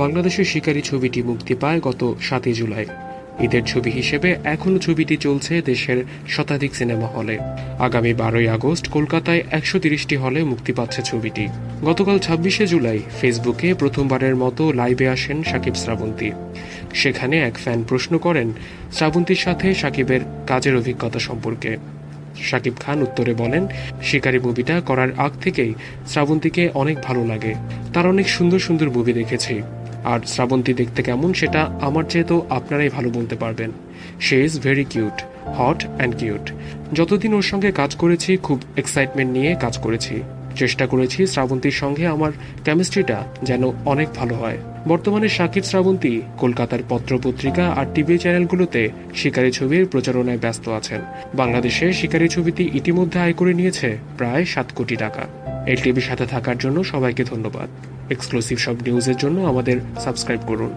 বাংলাদেশের শিকারী ছবিটি মুক্তি পায় গত 7 জুলাই। ঈদের ছবি হিসেবে এখনও ছবিটি চলছে দেশের শতাধিক সিনেমা হলে। আগামী 12ই আগস্ট কলকাতায় 130টি হলে মুক্তি পাচ্ছে ছবিটি। গতকাল 26শে জুলাই ফেসবুকে প্রথমবারের মতো লাইভে আসেন শাকিব শ্রাবন্তী। সেখানে এক ফ্যান প্রশ্ন করেন শ্রাবন্তীর সাথে শাকিবের কাজের অভিজ্ঞতা সম্পর্কে। শাকিব খান উত্তরে বলেন, শিকারী মুভিটা করার আগ থেকেই শ্রাবন্তীকে অনেক ভালো লাগে। তার অনেক সুন্দর সুন্দর মুভি দেখেছি, আর শ্রাবন্তী দেখতে কেমন সেটা আমার চেয়ে তো আপনারাই ভালো বলতে পারবেন। She is very cute, hot and cute. যতদিন ওর সঙ্গে কাজ করেছি খুব এক্সাইটমেন্ট নিয়ে কাজ করেছি। চেষ্টা করেছি শ্রাবন্তীর সঙ্গে আমার কেমিস্ট্রিটা যেন অনেক ভালো হয়। বর্তমানে শাকিব শ্রাবন্তী কলকাতার পত্রপত্রিকা আর টিভি চ্যানেলগুলোতে শিকারী ছবির প্রচারণায় ব্যস্ত আছেন। বাংলাদেশে শিকারী ছবিটি ইতিমধ্যে আয় করে নিয়েছে প্রায় 7 কোটি টাকা। এই টিভির সাথে থাকার জন্য সবাইকে ধন্যবাদ। এক্সক্লুসিভ সব নিউজের জন্য আমাদের সাবস্ক্রাইব করুন।